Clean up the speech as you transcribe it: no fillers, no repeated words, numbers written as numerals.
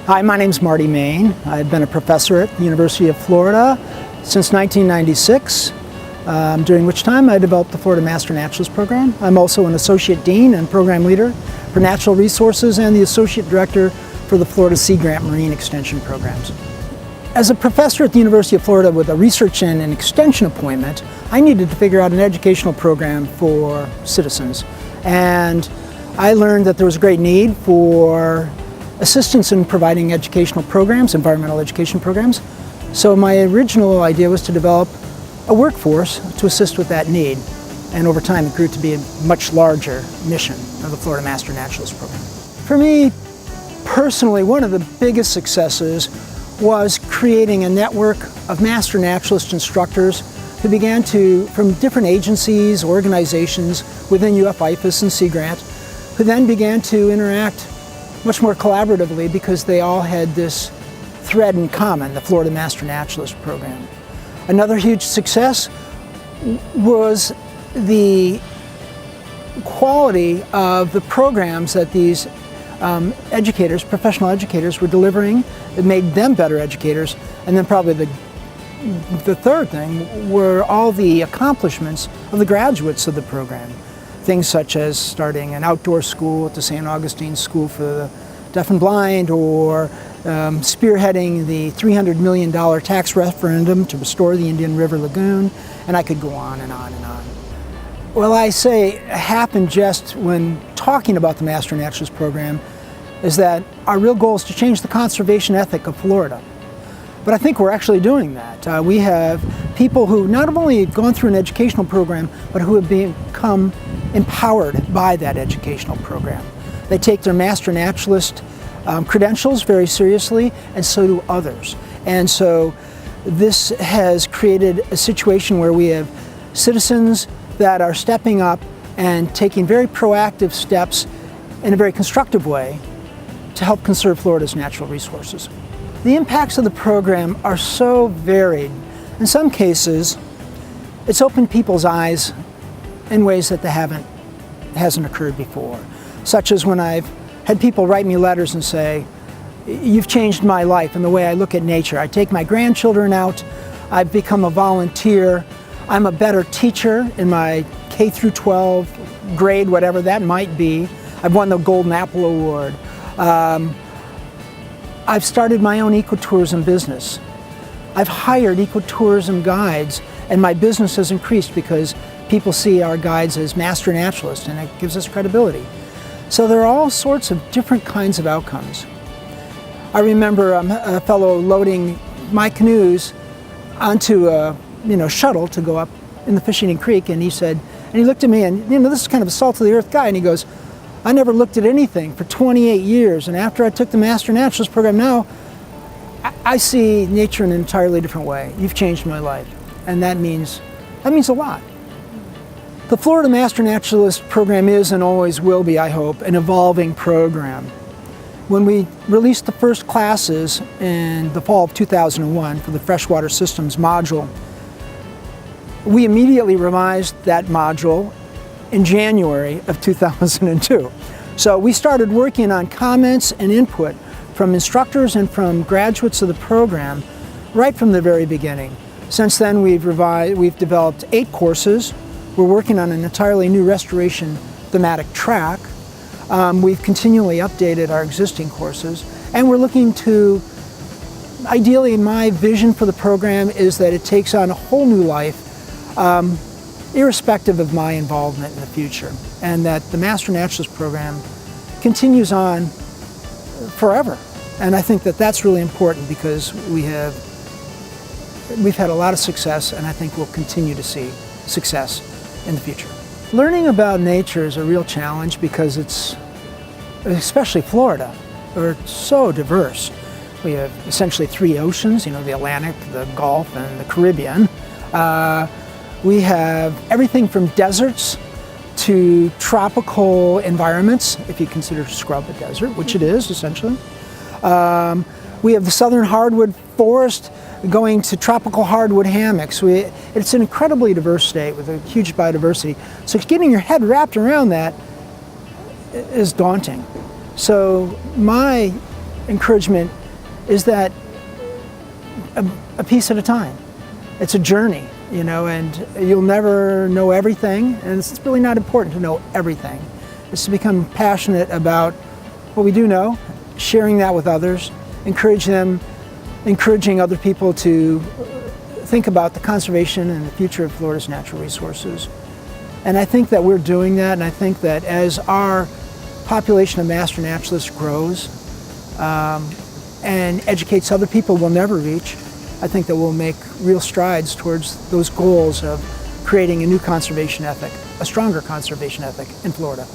Hi, my name's Marty Main. I've been a professor at the University of Florida since 1996, during which time I developed the Florida Master Naturalist program. I'm also an associate dean and program leader for natural resources and the associate director for the Florida Sea Grant Marine Extension programs. As a professor at the University of Florida with a research and an extension appointment, I needed to figure out an educational program for citizens. And I learned that there was a great need for assistance in providing educational programs, environmental education programs. So my original idea was to develop a workforce to assist with that need. And over time it grew to be a much larger mission of the Florida Master Naturalist program. For me, personally, one of the biggest successes was creating a network of master naturalist instructors who began to, from different agencies, organizations within UF-IFAS and Sea Grant, who then began to interact much more collaboratively because they all had this thread in common, the Florida Master Naturalist program. Another huge success was the quality of the programs that these educators, professional educators, were delivering. It made them better educators. And then probably the third thing were all the accomplishments of the graduates of the program. Things such as starting an outdoor school at the St. Augustine School for the Deaf and Blind, or spearheading the $300 million tax referendum to restore the Indian River Lagoon, and I could go on and on and on. Well, I say happened just when talking about the Master Naturalist program is that our real goal is to change the conservation ethic of Florida. But I think we're actually doing that. We have people who not only have gone through an educational program, but who have become empowered by that educational program. They take their Master Naturalist credentials very seriously, and so do others. And so this has created a situation where we have citizens that are stepping up and taking very proactive steps in a very constructive way to help conserve Florida's natural resources. The impacts of the program are so varied. In some cases, it's opened people's eyes in ways that hasn't occurred before. Such as when I've had people write me letters and say, "You've changed my life and the way I look at nature. I take my grandchildren out, I've become a volunteer, I'm a better teacher in my K through 12 grade, whatever that might be. I've won the Golden Apple Award. I've started my own ecotourism business. I've hired ecotourism guides, and my business has increased because people see our guides as master naturalists, and it gives us credibility." So there are all sorts of different kinds of outcomes. I remember a fellow loading my canoes onto a shuttle to go up in the Fishing Creek, and he said, and he looked at me, and this is kind of a salt of the earth guy, and he goes, "I never looked at anything for 28 years, and after I took the Master Naturalist program now, I see nature in an entirely different way. You've changed my life." And that means a lot. The Florida Master Naturalist program is, and always will be, I hope, an evolving program. When we released the first classes in the fall of 2001 for the freshwater systems module, we immediately revised that module in January of 2002. So we started working on comments and input from instructors and from graduates of the program right from the very beginning. Since then we've developed 8 courses. We're working on an entirely new restoration thematic track. We've continually updated our existing courses, and we're looking to, ideally my vision for the program is that it takes on a whole new life, irrespective of my involvement in the future, and that the Master Naturalist program continues on forever. And I think that that's really important because we've had a lot of success, and I think we'll continue to see success in the future. Learning about nature is a real challenge because it's, especially Florida, we're so diverse. We have essentially 3 oceans, the Atlantic, the Gulf, and the Caribbean. We have everything from deserts to tropical environments, if you consider scrub a desert, which it is essentially. We have the southern hardwood forest going to tropical hardwood hammocks. It's an incredibly diverse state with a huge biodiversity. So getting your head wrapped around that is daunting. So my encouragement is that a piece at a time. It's a journey, you know, and you'll never know everything, and it's really not important to know everything. It's to become passionate about what we do know, sharing that with others, encouraging other people to think about the conservation and the future of Florida's natural resources. And I think that we're doing that, and I think that as our population of master naturalists grows and educates other people we'll never reach, I think that we'll make real strides towards those goals of creating a new conservation ethic, a stronger conservation ethic in Florida.